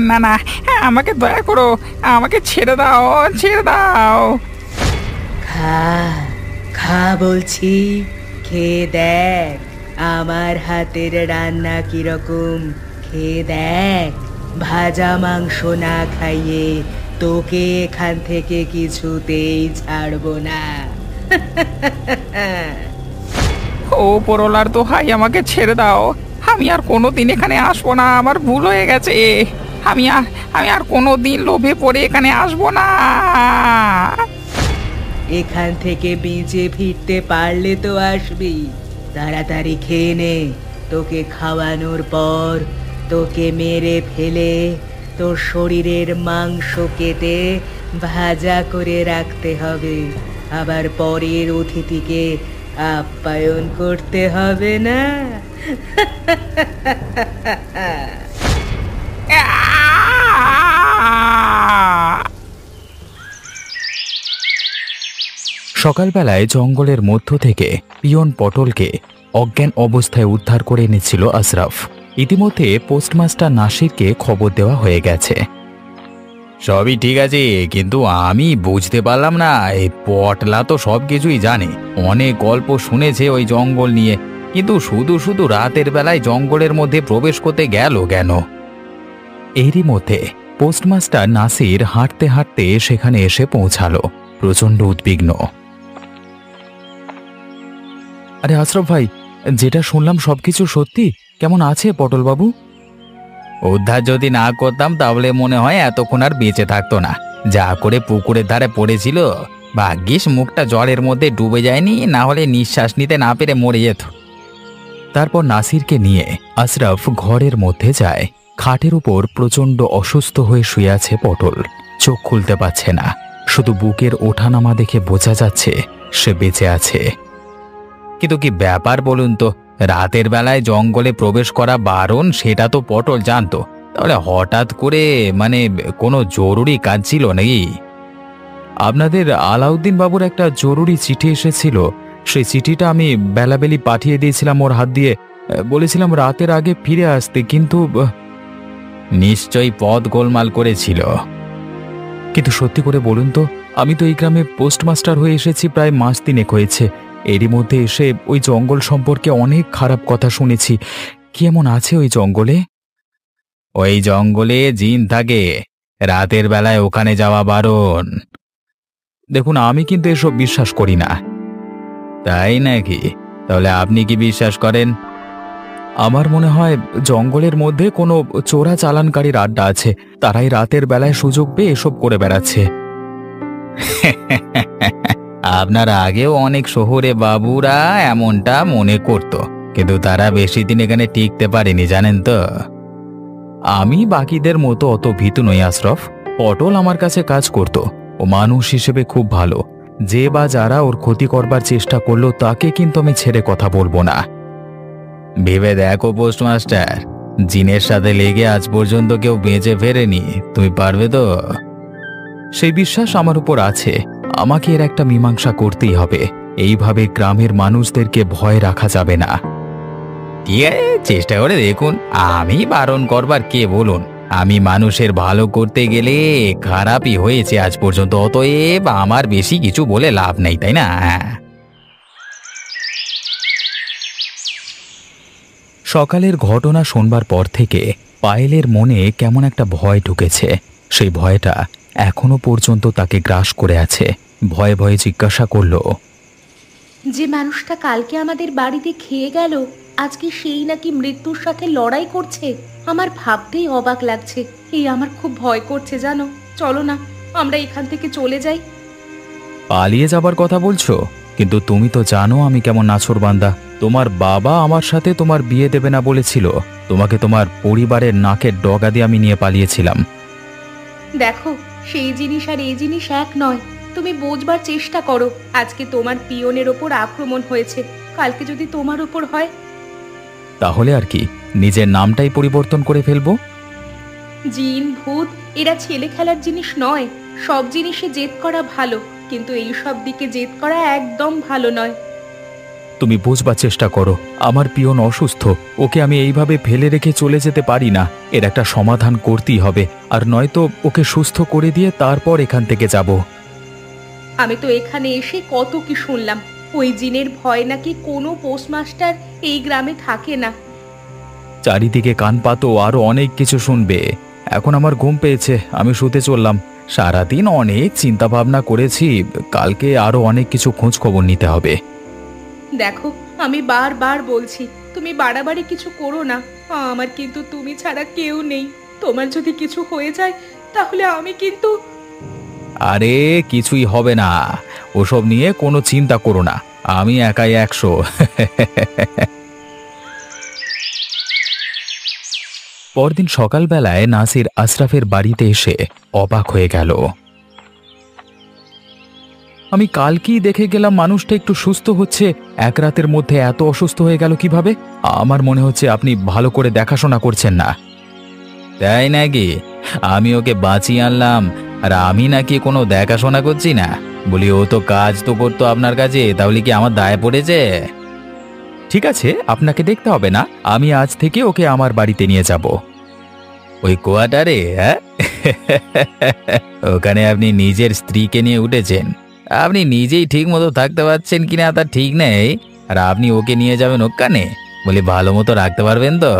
না না, আমাকে দয়া করো, আমাকে ছেড়ে দাও, ছেড়ে দাও। খা খা বলছি, খেয়ে দেখ আমার হাতের রান্না কিরকম, খেয়ে দেখ। ভাজা মাংস না খাইয়ে তোকে এখান থেকে কিছুতেই ছাড়বো না। ও পরলার দোহাই, আমাকে ছেড়ে দাও। আমি আর কোনোদিন এখানে আসবো না, আমার ভুল হয়ে গেছে। আমি আর কোনোদিন লোভে পড়ে এখানে আসবো না। এখান থেকে বেঁচে ফিরতে পারলে তো আসবি, তাড়াতাড়ি খেয়ে নে। তোকে খাওয়ানোর পর তোকে মেরে ফেলে তোর শরীরের মাংস কেটে ভাজা করে রাখতে হবে, আবার পরের অতিথিকে আপ্যায়ন করতে হবে না। সকালবেলায় জঙ্গলের মধ্য থেকে পিয়ন পটলকে অজ্ঞান অবস্থায় উদ্ধার করে এনেছিল আশরাফ। ইতিমধ্যে পোস্টমাস্টার নাসিরকে খবর দেওয়া হয়ে গেছে। সবই ঠিক আছে, কিন্তু আমি বুঝতে পারলাম না, এই পটলা তো সব কিছুই জানে, অনেক গল্প শুনেছে ওই জঙ্গল নিয়ে, কিন্তু শুধু শুধু রাতের বেলায় জঙ্গলের মধ্যে প্রবেশ করতে গেল কেন? এরই মধ্যে পোস্টমাস্টার নাসির হাঁটতে হাঁটতে সেখানে এসে পৌঁছালো, প্রচণ্ড উদ্বিগ্ন। আরে আশরাফ ভাই, যেটা শুনলাম সবকিছু সত্যি? কেমন আছে পটলবাবু? উদ্ধার যদি না করতাম তাহলে মনে হয় এতক্ষণ আর বেঁচে থাকতো না। যা করে পুকুরের ধারে পড়েছিল, ভাগ্যিস মুখটা জলের মধ্যে ডুবে যায়নি, না হলে নিঃশ্বাস নিতে না পেরে মরে যেত। তারপর নাসিরকে নিয়ে আশরাফ ঘরের মধ্যে যায়। খাটের উপর প্রচণ্ড অসুস্থ হয়ে শুয়ে আছে পটল, চোখ খুলতে পারছে না, শুধু বুকের ওঠানামা দেখে বোঝা যাচ্ছে সে বেঁচে আছে। কিন্তু কি ব্যাপার বলুন তো, রাতের বেলায় জঙ্গলে প্রবেশ করা বারণ সেটা তো পটল জানতো, তাহলে হঠাৎ করে কোনো জরুরি কাজ ছিল নাকি? আপনাদের আলাউদ্দিন বাবুর একটা জরুরি চিঠি এসেছিল, সেই চিঠিটা আমি বেলাবেলি পাঠিয়ে দিয়েছিলাম ওর হাত দিয়ে, বলেছিলাম রাতের আগে ফিরে আসতে, কিন্তু নিশ্চয়ই পথ গোলমাল করেছিল। কিন্তু সত্যি করে বলুন তো, আমি তো এই গ্রামে পোস্টমাস্টার হয়ে এসেছি প্রায় মাস তিনেক হয়েছে, এরই মধ্যে এসে ওই জঙ্গল সম্পর্কে অনেক খারাপ কথা শুনেছি। কি এমন আছে ওই জঙ্গলে? ওই জঙ্গলে জিন থাকে, রাতের বেলায় ওখানে যাওয়া বারণ। দেখুন, আমি কিন্তু এসব বিশ্বাস করি না। তাই নাকি? তাহলে আপনি কি বিশ্বাস করেন? আমার মনে হয় জঙ্গলের মধ্যে কোনো চোরা চালানকারীর আড্ডা আছে, তারাই রাতের বেলায় সুযোগ পেয়ে এসব করে বেড়াচ্ছে। আপনার আগেও অনেক শহুরে বাবুরা এমনটা মনে করত, কিন্তু তারা বেশি দিন এখানে টিকতে পারেনি, জানেন তো। আমি বাকিদের মতো অত ভীতু নই আশরাফ। পটল আমার কাছে কাজ করত, ও মানুষ হিসেবে খুব ভালো। যে বা যারা ওর ক্ষতি করবার চেষ্টা করলো তাকে কিন্তু আমি ছেড়ে কথা বলবো না। ভেবে দেখো পোস্টমাস্টার, জিনের সাথে লেগে আজ পর্যন্ত কেউ বেঁচে ফেরেনি, তুমি পারবে তো? সেই বিশ্বাস আমার উপর আছে, আমাকে এর একটা মীমাংসা করতেই হবে। এইভাবে গ্রামের মানুষদেরকে ভয় রাখা যাবে না। ঠিক আছে, চেষ্টা করে দেখুন, আমি বারণ করবার কে বলুন? আমি মানুষের ভালো করতে গেলে খারাপই হয়েছে আজ পর্যন্ত, অতএব আমার বেশি কিছু বলে লাভ নেই, তাই না? সকালের ঘটনা শোনবার পর থেকে পায়েলের মনে কেমন একটা ভয় ঢুকেছে। সেই ভয়টা এখনো পর্যন্ত তাকে গ্রাস করে আছে। ভয়ে ভয়ে জিজ্ঞাসা করল, যে মানুষটা কালকে আমাদের বাড়িতে খেয়ে গেল, আজকে সেই নাকি মৃত্যুর সাথে লড়াই করছে? আমার ভাবতেই অবাক লাগছে। আমার খুব ভয় করছে জানো। চলো না, আমরা এখান থেকে চলে যাই। পালিয়ে যাবার কথা বলছো? কিন্তু তুমি তো জানো আমি কেমন নাছোড়বান্দা। তোমার বাবা আমার সাথে তোমার বিয়ে দেবে না বলেছিল, তোমাকে তোমার পরিবারের নাকের ডগা দিয়ে আমি নিয়ে পালিয়েছিলাম। দেখো, সেই জিনিস আর এই জিনিস এক নয়। তুমি বোঝবার চেষ্টা করো। আজকে তোমার পিয়নের ওপর আক্রমণ হয়েছে, কালকে যদি তোমার ওপর হয়? তাহলে আর কি, নিজের নামটাই পরিবর্তন করে ফেলবো। জিন ভূত এরা ছেলে খেলার জিনিস নয়। সব জিনিসে জেদ করা ভালো, কিন্তু এই সব দিকে জেদ করা একদম ভালো নয়। তুমি বুঝবার চেষ্টা করো, আমার পিয়ন অসুস্থ, ওকে আমি এইভাবে ফেলে রেখে চলে যেতে পারি না। এর একটা সমাধান করতেই হবে, আর নয়তো ওকে সুস্থ করে দিয়ে তারপর এখান থেকে যাব। আমি তো এখানে এসে কত কি শুনলাম, ওই জিনের ভয় নাকি কোনো পোস্টমাস্টার এই গ্রামে থাকে না। চারিদিকে কান পাতো, আরো অনেক কিছু শুনবে। এখন আমার ঘুম পেয়েছে, আমি শুতে চললাম। সারাদিন অনেক চিন্তা ভাবনা করেছি, কালকে আরো অনেক কিছু খোঁজ খবর নিতে হবে। দেখো, আমি বারবার বলছি তুমি বাড়াবাড়ি কিছু করো না। আমার কিন্তু তুমি ছাড়া কেউ নেই। তোমার যদি কিছু হয়ে যায় তাহলে আমি কিন্তু... আরে কিছুই হবে না, ওসব নিয়ে কোনো চিন্তা করো না, আমি একাই 100। পরদিন সকালবেলায় নাসির আশরাফের বাড়িতে এসে অবাক হয়ে গেল। আমি কালকেই দেখে গেলাম মানুষটা একটু সুস্থ হচ্ছে, এক রাতের মধ্যে এত অসুস্থ হয়ে গেল কিভাবে? আমার মনে হচ্ছে আপনি ভালো করে দেখাশোনা করছেন না। তাই নাকি? আমি ওকে বাঁচিয়ে আনলাম, আর আমি নাকি কোনো দেখাশোনা করছি না? বলি ও তো কাজ তো করতো আপনার কাছে, তাহলে কি আমার দায় পড়েছে? ঠিক আছে, আপনাকে দেখতে হবে না, আমি আজ থেকে ওকে আমার বাড়িতে নিয়ে যাব। ওই কোয়ার্টারে? হ্যাঁ, ওখানে আপনি নিজের স্ত্রীকে নিয়ে উঠেছেন, আপনি নিজেই ঠিক মতো থাকতে পারছেন কিনা তা ঠিক নেই, আর আপনি ওকে নিয়ে যাবেন ওখানে? বলি ভালো মতো রাখতে পারবেন তো?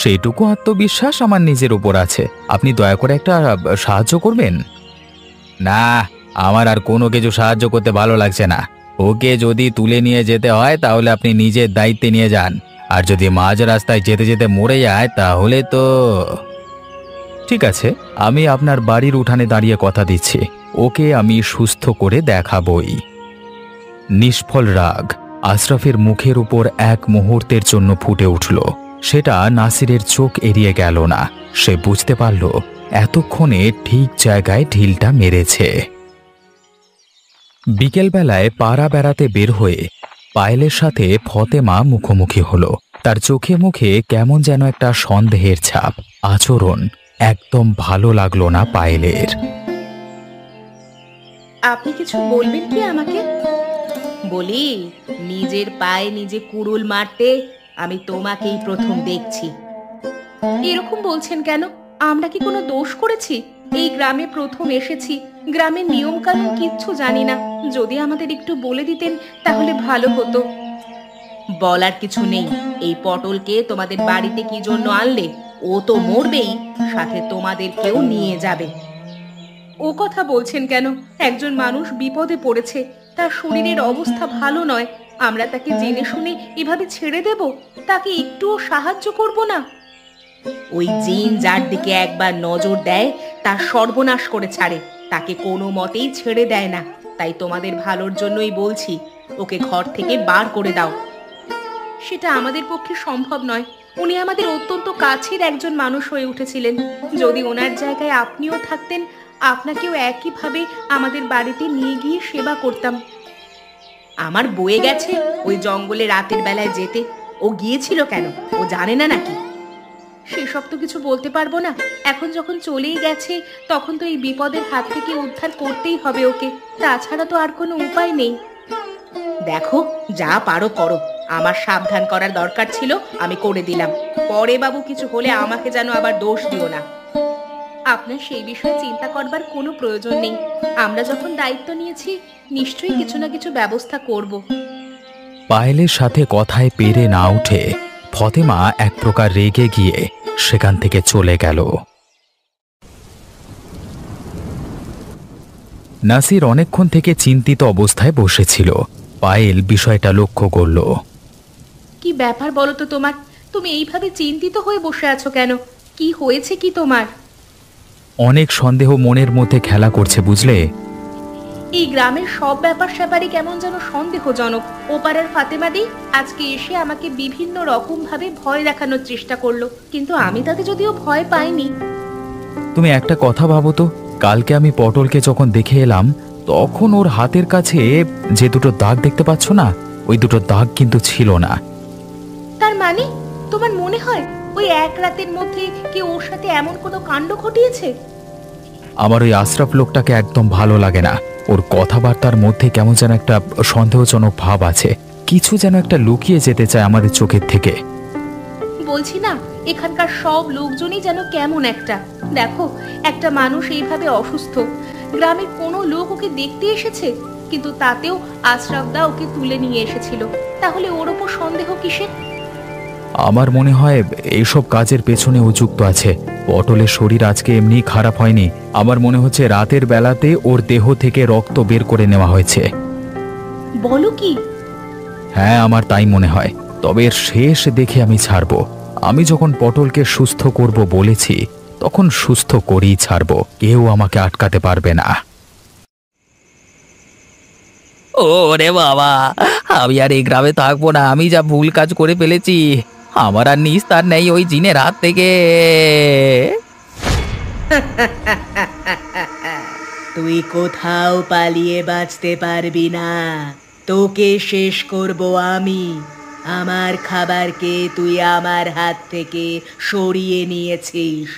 সেটুকু আত্মবিশ্বাস আমার নিজের উপর আছে। আপনি দয়া করে একটা সাহায্য করবেন? না, আমার আর কোনো কিছু সাহায্য করতে ভালো লাগছে না। ওকে যদি তুলে নিয়ে যেতে হয় তাহলে আপনি নিজের দায়িত্বে নিয়ে যান, আর যদি মাঝ রাস্তায় যেতে যেতে মরে যায় তাহলে তো... ঠিক আছে, আমি আপনার বাড়ির উঠানে দাঁড়িয়ে কথা দিচ্ছি, ওকে আমি সুস্থ করে দেখাবই। নিষ্ফল রাগ আশরাফের মুখের উপর এক মুহূর্তের জন্য ফুটে উঠল। সেটা নাসিরের চোখ এড়িয়ে গেল না। সে বুঝতে পারল এতক্ষণে ঠিক জায়গায় ঢিলটা মেরেছে। বিকেলবেলায় পাড়া বেড়াতে বের হয়ে পায়েলের সাথে ফতেমা মুখোমুখি হলো। তার চোখে মুখে কেমন যেন একটা সন্দেহের ছাপ। আচরণ একদম ভালো লাগলো না পায়েলের। আপনি কিছু বলবেন কি আমাকে? বলি, নিজের পায়ে নিজে কুড়ুল মারতে আমি তোমাকেই প্রথম দেখছি। এরকম বলছেন কেন? আমরা কি কোনো দোষ করেছি? এই গ্রামে প্রথম এসেছি, গ্রামের নিয়ম কানুন কিচ্ছু জানি না। যদি আমাদের একটু বলে দিতেন তাহলে ভালো হতো। বলার কিছু নেই। এই পটলকে তোমাদের বাড়িতে কি জন্য আনলে? ও তো মরবেই, সাথে তোমাদেরকেও নিয়ে যাবে। ও কথা বলছেন কেন? একজন মানুষ বিপদে পড়েছে, তার শরীরের অবস্থা ভালো নয়, আমরা তাকে জেনে শুনে এভাবে ছেড়ে দেব? তাকে একটুও সাহায্য করব না? ওই জিন যার দিকে একবার নজর দেয় তার সর্বনাশ করে ছাড়ে, তাকে কোনো মতেই ছেড়ে দেয় না। তাই তোমাদের ভালোর জন্যই বলছি, ওকে ঘর থেকে বার করে দাও। সেটা আমাদের পক্ষে সম্ভব নয়। উনি আমাদের অত্যন্ত কাছের একজন মানুষ হয়ে উঠেছিলেন। যদি ওনার জায়গায় আপনিও থাকতেন, আপনাকেও একইভাবে আমাদের বাড়িতে নিয়ে গিয়ে সেবা করতাম। আমার বয়ে গেছে ওই জঙ্গলে রাতের বেলায় যেতে। ও গিয়েছিল কেন? ও জানে না নাকি? সেসব তো কিছু বলতে পারবো না। এখন যখন চলেই গেছে তখন তো এই বিপদের হাত থেকে উদ্ধার করতেই হবে ওকে, তাছাড়া তো আর কোনো উপায় নেই। দেখো, যা পারো করো, আমার সাবধান করার দরকার ছিল, আমি করে দিলাম। পরে বাবু কিছু হলে আমাকে যেন আবার দোষ দিও না। আপনার সেই বিষয়ে চিন্তা করবার কোনো প্রয়োজন নেই। আমরা যখন দায়িত্ব নিয়েছি নিশ্চয়ই কিছু না কিছু ব্যবস্থা করব। পায়েলের সাথে কথায় পেরে না উঠে ফতেমা এক প্রকার রেগে গিয়ে সেখান থেকে চলে গেল। নাসির অনেকক্ষণ থেকে চিন্তিত অবস্থায় বসেছিল। পায়েল বিষয়টা লক্ষ্য করল। কি ব্যাপার বলো তো তোমার? তুমি এইভাবে চিন্তিত হয়ে বসে আছো কেন? কি হয়েছে কি তোমার? অনেক সন্দেহ মনের মধ্যে খেলা করছে, বুঝলে? এই গ্রামের সব ব্যাপার স্যাপারই কেমন যেন সন্দেহজনক। ওপাড়ার ফাতেমা দি আজকে এসে আমাকে বিভিন্ন রকম ভাবে ভয় দেখানোর চেষ্টা করলো, কিন্তু আমি তাতে যদিও ভয় পাইনি। তুমি একটা কথা ভাবো তো, কালকে আমি পটলকে যখন দেখে এলাম তখন ওর হাতের কাছে যে দুটো দাগ দেখতে পাচ্ছ না, ওই দুটো দাগ কিন্তু ছিল না। তার মানে তোমার মনে হয় ওই এক রাতের মধ্যে কি ওর সাথে এমন কোনো কাণ্ড ঘটিয়েছে? আমার ওই আশরাফ লোকটাকে একদম ভালো লাগে না। ওর কথাবার্তার মধ্যে কেমন যেন একটা সন্দেহজনক ভাব আছে। কিছু যেন একটা লুকিয়ে যেতে চায় আমাদের চোখের থেকে। বলছি না, এখানকার সব লোকজনই যেন কেমন একটা। দেখো, একটা মানুষ এইভাবে অসুস্থ, গ্রামের কোনো লোক ওকে দেখতে এসেছে, কিন্তু তাতেও আশরাফদা ওকে তুলে নিয়ে এসেছিল। তাহলে ওর ওপর সন্দেহ কিসের? আমার মনে হয় এইসব কাজের পেছনে ও যুক্ত আছে। পটলের শরীর আজকে এমনি খারাপ হয়নি, আমার মনে হচ্ছে রাতের বেলাতে ওর দেহ থেকে রক্ত বের করে নেওয়া হয়েছে। বলো কি? হ্যাঁ, আমার তাই মনে হয়। তবে এর শেষ দেখে আমি ছাড়বো। আমি যখন পটলকে সুস্থ করব বলেছি, তখন সুস্থ করেই ছাড়বো, কেউ আমাকে আটকাতে পারবে না। ওরে বাবা, আমি আর এই গ্রামে থাকবো না। আমি যা ভুল কাজ করে ফেলেছি, আমার আর নিস্তার নেই ওই জিনের হাত থেকে। তুই কোথাও পালিয়ে বাঁচতে পারবি না। তোকে শেষ করব আমি। আমার খাবারকে তুই আমার হাত থেকে সরিয়ে নিয়েছিস,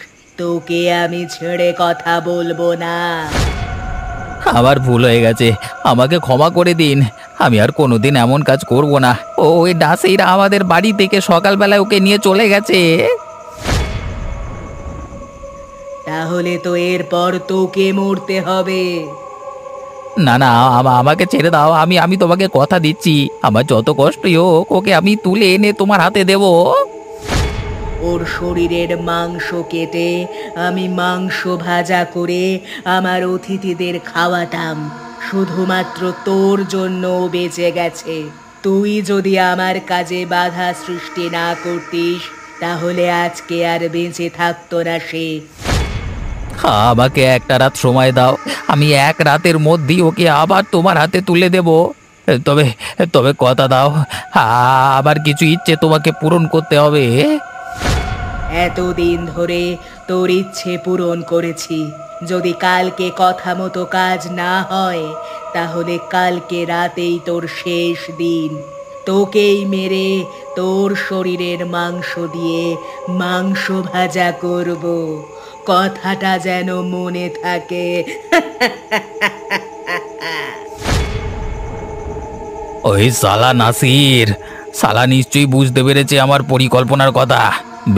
তোকে আমি ছেড়ে কথা বলবো না। আমার ভুল হয়ে গেছে, আমাকে ক্ষমা করে দিন। আমি আর কোনোদিন এমন কাজ করব না। ওই নাসির আমাদের বাড়ি থেকে সকালবেলায় ওকে নিয়ে চলে গেছে। তাহলে তো এরপর তোকে মরতে হবে। না না, আমাকে ছেড়ে দাও। আমি তোমাকে কথা দিচ্ছি, আমার যত কষ্টই হোক ওকে আমি তুলে এনে তোমার হাতে দেব। ওর শরীরের মাংস কেটে আমি মাংস ভাজা করে আমার অতিথিদের খাওয়াতাম। শুধুমাত্র তোর জন্য ও বেঁচে গেছে। তুই যদি আমার কাজে বাধা সৃষ্টি না করতিস, তাহলে আজকে আর বেঁচে থাকতো না সে। আমাকে একটা রাত সময় দাও, আমি এক রাতের মধ্যেই ওকে আবার তোমার হাতে তুলে দেব। তবে তবে কথা দাও, আবার কিছু ইচ্ছে তোমাকে পূরণ করতে হবে। এতদিন ধরে তোর ইচ্ছে পূরণ করেছি। যদি কালকে কথা মতো কাজ না হয়, তাহলে কালকে রাতেই তোর শেষ দিন। তোকেই মেরে তোর শরীরের মাংস দিয়ে মাংস ভাজা করব। কথাটা যেন মনে থাকে। ওই সালা নাসির, সালা নিশ্চয়ই বুঝতে পেরেছে আমার পরিকল্পনার কথা।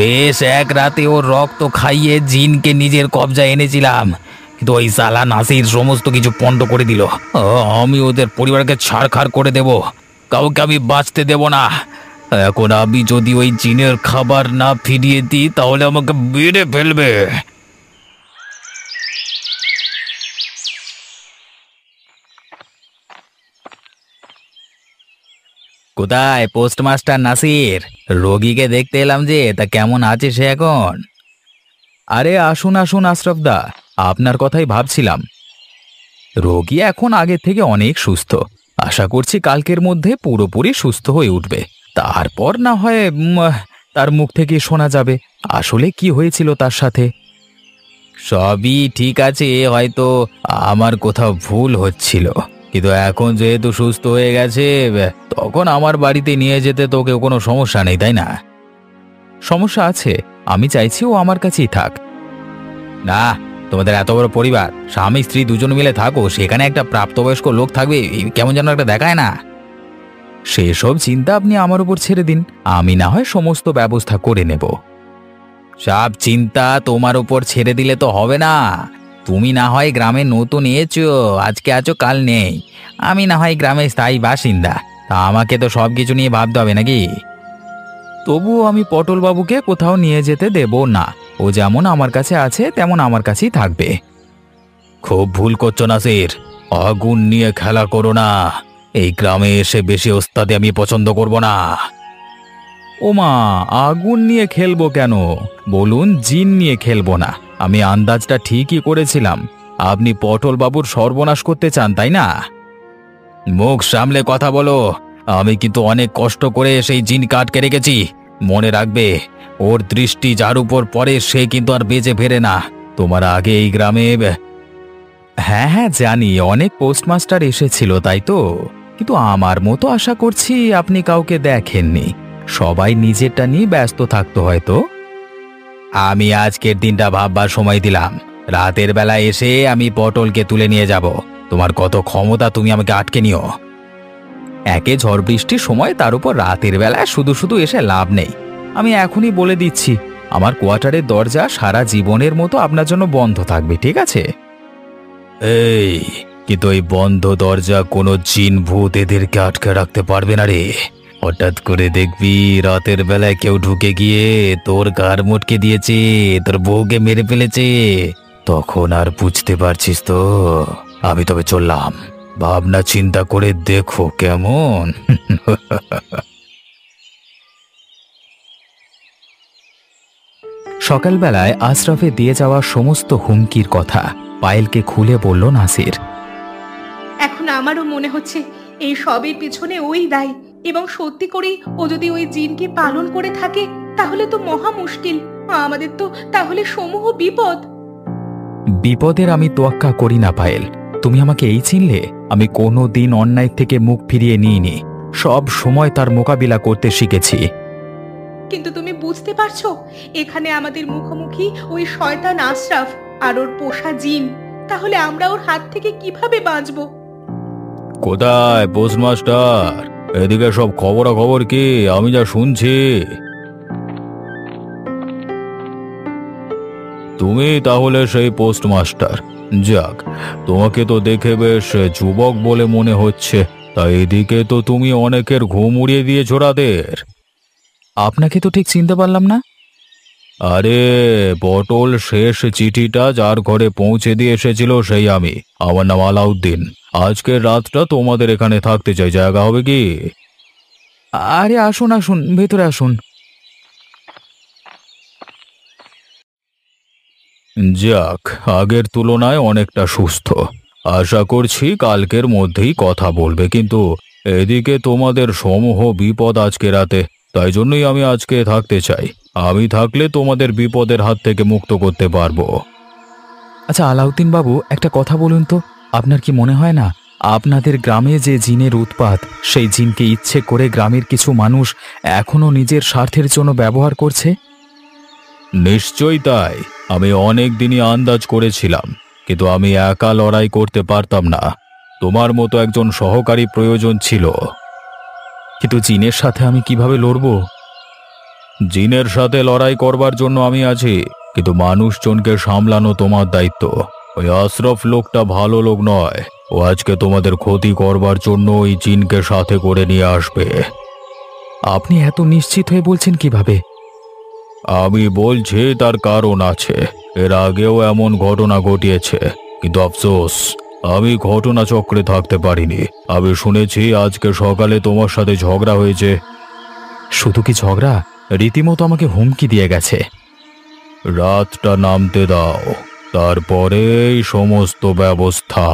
বেশ এক রাতে ওর রক্ত খাইয়ে জিনকে নিজের কবজায় এনেছিলাম, কিন্তু ওই সালা নাসির সমস্ত কিছু পণ্ড করে দিল। আমি ওদের পরিবারকে ছাড়খাড় করে দেব, কাউকে আমি বাঁচতে দেব না। এখন আমি যদি ওই জিনের খাবার না ফিরিয়ে দিই, তাহলে আমাকে মেরে ফেলবে। কোথায় পোস্টমাস্টার নাসির? রোগীকে দেখতে এলাম যে, তা কেমন আছে সে এখন? আরে আসুন আসুন আশরাফদা, আপনার কথাই ভাবছিলাম। রোগী এখন আগের থেকে অনেক সুস্থ। আশা করছি কালকের মধ্যে পুরোপুরি সুস্থ হয়ে উঠবে। তারপর না হয় তার মুখ থেকে শোনা যাবে আসলে কি হয়েছিল তার সাথে। সবই ঠিক আছে, হয়তো আমার কোথাও ভুল হচ্ছিল, কিন্তু এখন যেহেতু সুস্থ হয়ে গেছে, তখন আমার বাড়িতে নিয়ে যেতে তোকে কোনো সমস্যা নেই, তাই না? সমস্যা আছে, আমি চাইছি ও আমার কাছেই থাক। না, তোমাদের এত বড় পরিবার, স্বামী স্ত্রী দুজন মিলে থাকো, সেখানে একটা প্রাপ্তবয়স্ক লোক থাকবে, কেমন যেন একটা দেখায় না? সেসব চিন্তা আপনি আমার উপর ছেড়ে দিন, আমি না হয় সমস্ত ব্যবস্থা করে নেব। সব চিন্তা তোমার উপর ছেড়ে দিলে তো হবে না। তুমি না হয় গ্রামে নতুন এসেছো, আজকে আছো কাল নেই। আমি না হয় গ্রামের স্থায়ী বাসিন্দা, তা আমাকে তো সব কিছু নিয়ে ভাবতে হবে নাকি? তবুও আমি পটলবাবুকে কোথাও নিয়ে যেতে দেব না। ও যেমন আমার কাছে আছে তেমন আমার কাছেই থাকবে। খুব ভুল করছো নাসির, আগুন নিয়ে খেলা করো না। এই গ্রামে এসে বেশি ওস্তাদি আমি পছন্দ করব না। ওমা, আগুন নিয়ে খেলবো কেন? বলুন জিন নিয়ে খেলবো না। আমি আন্দাজটা ঠিকই করেছিলাম। আপনি পটলবাবুর সর্বনাশ করতে চান, তাই না? মুখ সামলে কথা বলো। আমি কিন্তু অনেক কষ্ট করে সেই জিনকে আটকে রেখেছি। মনে রাখবে, ওর দৃষ্টি যার উপর পড়ে সে কিন্তু আর বেঁচে ফেরে না। তোমার আগে এই গ্রামে হ্যাঁ হ্যাঁ জানি, অনেক পোস্টমাস্টার এসেছিল তাই তো, কিন্তু আমার মতো আশা করছি আপনি কাউকে দেখেননি। সবাই নিজেরটা নিয়ে ব্যস্ত থাকতো হয়তো। আমি আজকের দিনটা ভাববার সময় দিলাম। রাতের বেলা এসে আমি পটলকে তুলে নিয়ে যাব। তোমার কত ক্ষমতা, তুমি আমাকে আটকে নিও। একে ঝড় বৃষ্টির সময়, তার উপর রাতের বেলায় শুধু শুধু এসে লাভ নেই। আমি এখনই বলে দিচ্ছি, আমার কোয়ার্টারের দরজা সারা জীবনের মতো আপনার জন্য বন্ধ থাকবে, ঠিক আছে? এই, কিন্তু এই বন্ধ দরজা কোনো জিন ভূত এদেরকে আটকে রাখতে পারবে না রে। হঠাৎ করে দেখবি রাতের বেলায় কেউ ঢুকে গিয়ে তোর গার মটকে দিয়েছে, তোর বউকে মেরে ফেলেছে, তখন আর বুঝতে পারছিস তো। আমি তবে চললাম, ভাবনা চিন্তা করে দেখো কেমন। সকালবেলায় আশরাফে দিয়ে যাওয়া সমস্ত হুমকির কথা পায়েলকে খুলে বলল নাসির। এখন আমারও মনে হচ্ছে এই সবের পিছনে ওই দায়ী, এবং সত্যি করেই ও যদি ওই জিনকে পালন করে থাকে তাহলে তো মহা মুশকিল। আমাদের তো তাহলে সমূহ বিপদ। বিপদের আমি তোয়াক্কা করি না পায়েল। তুমি আমাকে এই চিনলে? আমি কোনো দিন অন্যায় থেকে মুখ ফিরিয়ে নিইনি, সব সময় তার মোকাবিলা করতে শিখেছি। কিন্তু তুমি বুঝতে পারছো, এখানে আমাদের মুখোমুখি ওই শয়তান আশরাফ আর ওর পোষা জিন। তাহলে আমরা ওর হাত থেকে কিভাবে বাঁচবো? কোথায় পোস্টমাস্টার? এদিকে সব খবরাখবর কি? আমি যা শুনছি। তুমি তাহলে সেই পোস্টমাস্টার? যাক, তোমাকে তো দেখে বেশ যুবক বলে মনে হচ্ছে। তাই এদিকে তো তুমি অনেকের ঘুম উড়িয়ে দিয়েছ রাতের। আপনাকে তো ঠিক চিনতে পারলাম না। আরে পটল শেষ চিঠিটা যার ঘরে পৌঁছে দিয়ে এসেছিল সেই আমি। আমার নাম আলাউদ্দিন। আজকের রাতটা তোমাদের এখানে থাকতে চাই, জায়গা হবে কি? আরে আসুন আসুন, ভেতরে আসুন। যাক, আগের তুলনায় অনেকটা সুস্থ। আশা করছি কালকের মধ্যেই কথা বলবে। কিন্তু এদিকে তোমাদের সমূহ বিপদ আজকে রাতে, তাই জন্যই আমি আজকে থাকতে চাই। আমি থাকলে তোমাদের বিপদের হাত থেকে মুক্ত করতে পারবো। আচ্ছা আলাউদ্দিন বাবু, একটা কথা বলুন তো, আপনার কি মনে হয় না আপনাদের গ্রামে যে জিনের উৎপাত, সেই জিনকে ইচ্ছে করে গ্রামের কিছু মানুষ এখনো নিজের স্বার্থের জন্য ব্যবহার করছে? নিশ্চয়ই তাই। আমি অনেক দিনই আন্দাজ করেছিলাম, কিন্তু আমি একা লড়াই করতে পারতাম না। তোমার মতো একজন সহকারী প্রয়োজন ছিল। কিন্তু জিনের সাথে আমি কিভাবে লড়বো? জিনের সাথে লড়াই করবার জন্য আমি আছি, কিন্তু মানুষজনকে সামলানো তোমার দায়িত্ব। ওই আশরাফ লোকটা ভালো লোক নয়। ও আজকে তোমাদের ক্ষতি করবার জন্য ওই জিনকে সাথে করে নিয়ে আসবে। আপনি এত নিশ্চিত হয়ে বলছেন কিভাবে? আমি বলছি তার কারণ আছে। এর আগেও এমন ঘটনা ঘটিয়েছে, কিন্তু আফসোস আমি ঘটনা চক্রে থাকতে পারিনি। আমি শুনেছি আজকে সকালে তোমার সাথে ঝগড়া হয়েছে। শুধু কি ঝগড়া, রীতিমতো আমাকে হুমকি দিয়ে গেছে। রাতটা নামতে দাও, তারপরেই সমস্ত ব্যবস্থা।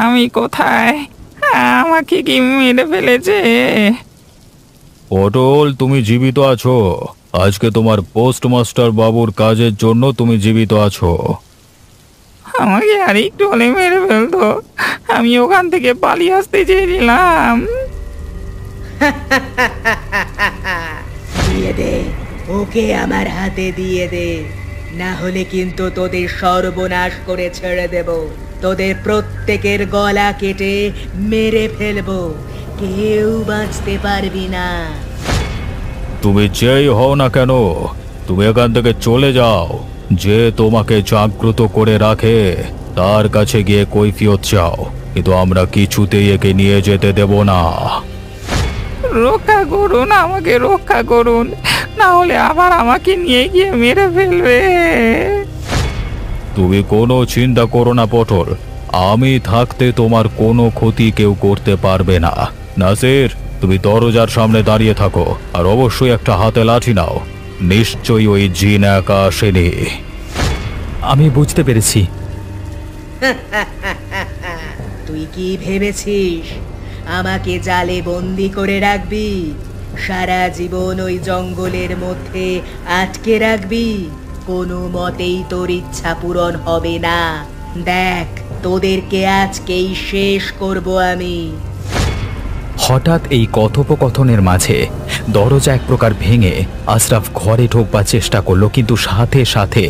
আমি কোথায়? আমাকে কি মেরে ফেলেছে? পটল, তুমি জীবিত আছো। আজকে তোমার পোস্টমাস্টার বাবুর কাজের জন্য তুমি জীবিত আছো। আমাকে আর একটু হলে মেরে ফেলতো। আমি ওখান থেকে পালিয়ে আসতে চেয়েছিলাম। দিয়ে দে, ওকে আমার হাতে দিয়ে দে, না হলে কিন্তু তোদের সর্বনাশ করে ছেড়ে দেব। তোদের প্রত্যেকের গলা কেটে মেরে ফেলবো, কেউ বাঁচতে পারবি না। তুমি যেই হও না কেন, তুমি এখান থেকে চলে যাও। যে তোমাকে জাগ্রত করে রাখে তার কাছে গিয়ে কৈফিয়ত চাও, কিন্তু আমরা কিছুতেই একে নিয়ে যেতে দেব না। রক্ষা করুন, আমাকে রক্ষা করুন, না হলে আবার আমাকে নিয়ে গিয়ে মেরে ফেলবে। তুমি কোনো চিন্তা করো না পটল, আমি থাকতে তোমার কোনো ক্ষতি কেউ করতে পারবে না। নাসির, তুমি দরজার সামনে দাঁড়িয়ে থাকো, আর অবশ্যই একটা হাতে লাঠি নাও। নিশ্চয়ই ওই জিন একা আসেনি। আমি বুঝতে পেরেছি। তুই কি ভেবেছিস আমাকে জালে বন্দি করে রাখবি? সারা জীবন ওই জঙ্গলের মধ্যে আটকে রাখবি? কোনো মতেই তোর ইচ্ছা পূরণ হবে না। দেখ, তোদেরকে আজকেই শেষ করব আমি। হঠাৎ এই কথোপকথনের মাঝে দরজা এক প্রকার ভেঙে আশরাফ ঘরে ঢোকবার চেষ্টা করলো, কিন্তু সাথে সাথে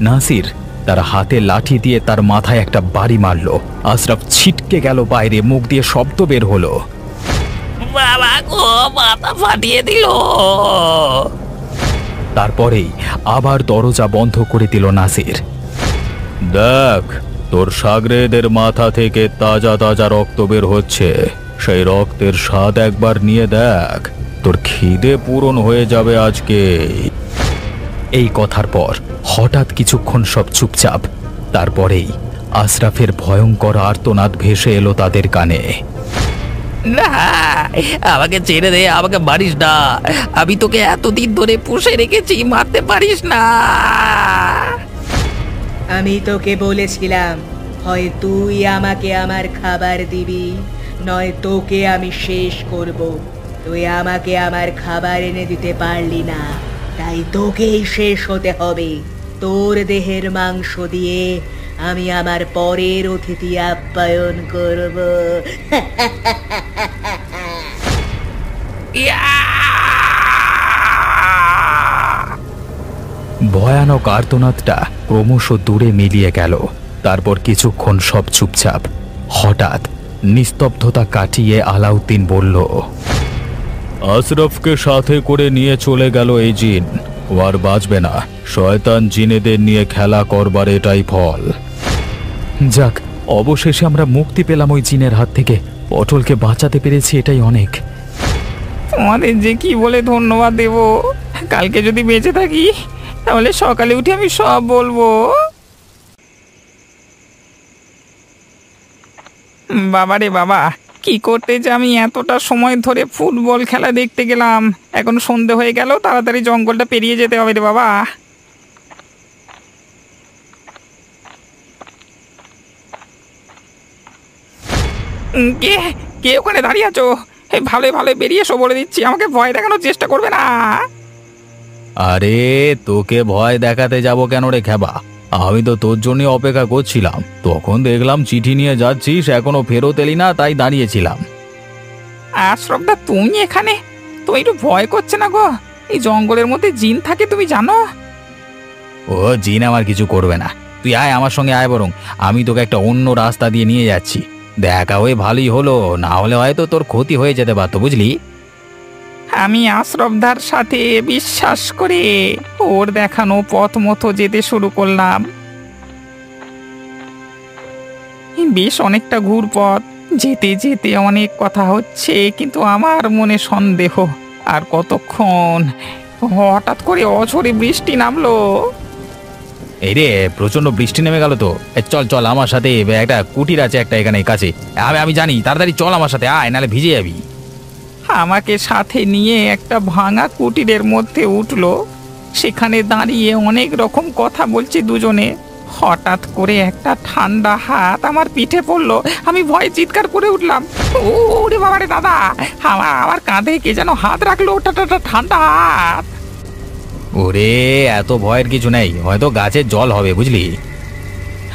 নাসির তার হাতে লাঠি দিয়ে তার মাথায় একটা বাড়ি মারল। আশরাফ ছিটকে গেল বাইরে, মুখ দিয়ে শব্দ বের হলো। বাবা গো, মাথা ফাটিয়ে দিল। তারপরেই আবার দরজা বন্ধ করে দিল নাসির। দেখ, তোর শাগরেদের মাথা থেকে তাজা তাজা রক্ত বের হচ্ছে। সেই রক্তের স্বাদ একবার নিয়ে দেখ, তোর খিদে পূরণ হয়ে যাবে আজকে। এই কথার পর হঠাৎ কিছুক্ষণ সব চুপচাপ। তারপরেই আশরাফের ভয়ঙ্কর আর্তনাদ ভেসে এলো তাদের কানে। না, আমাকে ছেড়ে দে, আমাকে মারিস না। আমি তোকে এতদিন ধরে পুষে রেখেছি, মারতে পারিস না। আমি তোকে বলেছিলাম, হয় তুই আমাকে আমার খাবার দিবি, নয় তোকে আমি শেষ করব। তুই আমাকে আমার খাবার এনে দিতে পারলি না, তাই তোকেই শেষ হতে হবে। তোর দেহের মাংস দিয়ে আমি আমার পরের অতিথি আপ্যায়ন করব। ভয়ানক আর্তনাদটা ক্রমশ দূরে মিলিয়ে গেল। তারপর কিছুক্ষণ সব চুপচাপ। হঠাৎ নিস্তব্ধতা কাটিয়ে আলাউদ্দিন বলল, আশরাফকে সাথে করে নিয়ে চলে গেল এই জিন। ও আর বাঁচবে না। শয়তান জিনেদের নিয়ে খেলা করবার এটাই ফল। যাক, অবশেষে আমরা মুক্তি পেলাম ওই জিনের হাত থেকে। পটলকে বাঁচাতে পেরেছি, এটাই অনেক। তোমাদের যে কি বলে ধন্যবাদ দেব। কালকে যদি বেঁচে থাকি তাহলে সকালে উঠে আমি সব বলবো। বাবা রে বাবা, কি করতে যে আমি এতটা সময় ধরে ফুটবল খেলা দেখতে গেলাম। এখন সন্ধে হয়ে গেল, তাড়াতাড়ি জঙ্গলটা পেরিয়ে যেতে হবে রে বাবা। কে কে ওখানে দাঁড়িয়ে আছো? এই ভালো ভালো বেরিয়ে এসো বলে দিচ্ছি, আমাকে ভয় দেখানোর চেষ্টা করবে না। আরে, তোকে ভয় দেখাতে যাব কেন রে খেবা? আমি তো তোর জন্য অপেক্ষা করছিলাম। তখন দেখলাম চিঠি নিয়ে যাচ্ছিস, এখনো ফেরত এলি না, তাই দাঁড়িয়েছিলাম। আশরাফদা, তুমি এখানে? তো একটু ভয় করছে না গো? এই জঙ্গলের মধ্যে জিন থাকে, তুমি জানো? ও জিন আমার কিছু করবে না, তুই আয় আমার সঙ্গে আয়। বরং আমি তোকে একটা অন্য রাস্তা দিয়ে নিয়ে যাচ্ছি। দেখা হয়ে ভালোই হলো, না হলে হয়তো তোর ক্ষতি হয়ে যেতে পারতো, বুঝলি? আমি আশরাফদার সাথে বিশ্বাস করে ওর দেখানো পথ মতো যেতে শুরু করলাম। বেশ অনেকটা ঘুর পথ, যেতে যেতে অনেক কথা হচ্ছে, কিন্তু আমার মনে সন্দেহ। আর কতক্ষণ? হঠাৎ করে অঝরে বৃষ্টি নামলো। এই রে, প্রচন্ড বৃষ্টি নেমে গেল তো। চল চল আমার সাথে, একটা কুটির আছে একটা এখানে কাছে। আমি জানি, তাড়াতাড়ি চল আমার সাথে আয়, নাহলে ভিজে যাবি। আমাকে সাথে নিয়ে একটা ভাঙা কুটিরের মধ্যে উঠলো। সেখানে দাঁড়িয়ে অনেক রকম কথা বলছি দুজনে। হঠাৎ করে একটা ঠান্ডা হাত আমার পিঠে পড়লো। আমি ভয়ে চিৎকার করে উঠলাম, ওরে বাবা রে দাদা, আমার কাঁধে কে যেন হাত রাখলো, ঠান্ডা হাত। ওরে, এত ভয়ের কিছু নেই, হয়তো গাছের জল হবে, বুঝলি?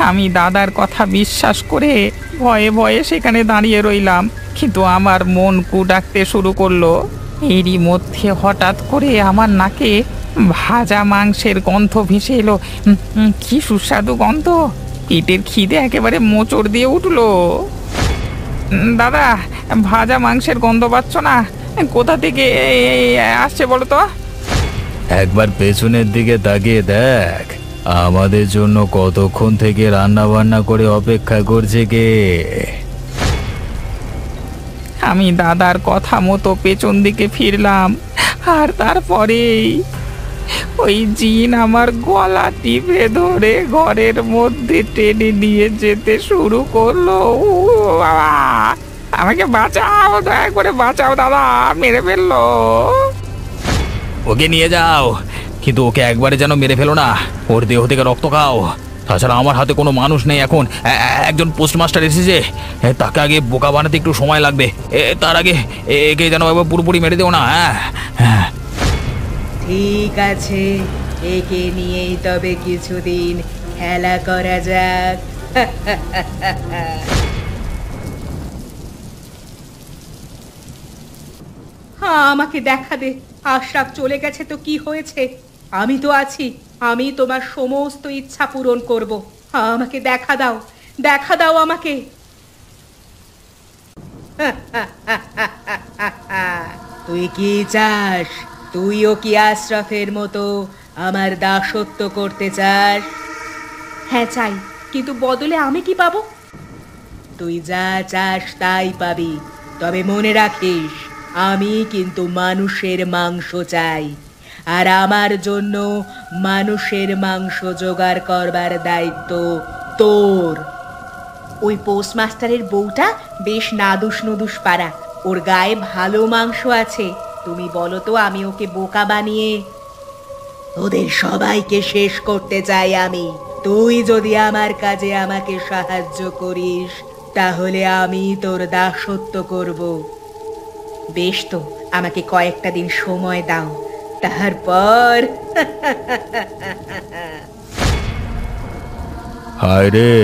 আমি দাদার কথা বিশ্বাস করে ভয়ে ভয়ে সেখানে দাঁড়িয়ে রইলাম, কিন্তু আমার মন কু ডাকতে শুরু করলো। এরই মধ্যে হঠাৎ করে আমার নাকে ভাজা মাংসের গন্ধ ভেসে এলো। কি সুস্বাদু গন্ধ! পেটের খিদে একেবারে মোচড় দিয়ে উঠলো। দাদা, ভাজা মাংসের গন্ধ পাচ্ছ না? কোথা থেকে আসছে বলো তো? একবার পেছনের দিকে তাকিয়ে দেখ, আমাদের জন্য কতক্ষণ থেকে রান্না বান্না করে অপেক্ষা করছে কে। আমি দাদার কথা মতো পেছন দিকে ফিরলাম, আর তারপরেই ওই জিন আমার গলা টিপে ধরে ঘরের মধ্যে টেনে নিয়ে যেতে শুরু করলো। ও বাবা, আমাকে বাঁচাও, দয়া করে বাঁচাও দাদা, মেরে ফেললো। ওকে নিয়ে যাও, কিন্তু ওকে একবারে যেন মেরে ফেলো না। ওর দেহ থেকে রক্ত খাও। তাছাড়া আমার হাতে কোনো মানুষ নেই এখন। একজন পোস্টমাস্টার এসেছে, তাকে আগে বোকা বানাতে একটু সময় লাগবে। তার আগে একে যেন একবার পুরোপুরি মেরে দেও না। হ্যাঁ, ঠিক আছে, একে নিয়েই তবে কিছুদিন খেলা করা যাক। আমাকে দেখা দে। আশরাফ চলে গেছে তো কি হয়েছে? আমি তো আছি, আমি তোমার সমস্ত ইচ্ছা পূরণ করব। আমাকে দেখা দাও আমাকে। তুই কি চাস? তুইও কি আশরাফের মতো আমার দাসত্ব করতে চাস? হ্যাঁ চাই, কিন্তু বদলে আমি কি পাবো? তুই যা চাস তাই পাবি, তবে মনে রাখিস আমি কিন্তু মানুষের মাংস চাই, আর আমার জন্য মানুষের মাংস জোগাড় করবার দায়িত্ব তোর। ওই পোস্টমাস্টারের বউটা বেশ নাদুস নুদুস পাড়া, ওর গায়ে ভালো মাংস আছে। তুমি বলো তো আমি ওকে বোকা বানিয়ে ওদের সবাইকে শেষ করতে চাই আমি। তুই যদি আমার কাজে আমাকে সাহায্য করিস তাহলে আমি তোর দাসত্ব করব। বেশ, তো আমাকে কয়েকটা দিন সময় দাও, তারপর হায় রে,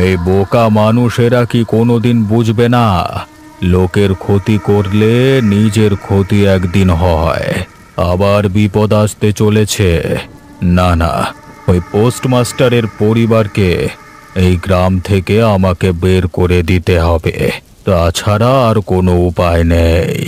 এই বোকা মানুষেরা কি কোনোদিন বুঝবে না লোকের ক্ষতি করলে নিজের ক্ষতি একদিন হয়, আবার বিপদ আসতে চলেছে। না না, ওই পোস্টমাস্টারের পরিবারকে এই গ্রাম থেকে আমাকে বের করে দিতে হবে, তাছাড়া আর কোনো উপায় নেই।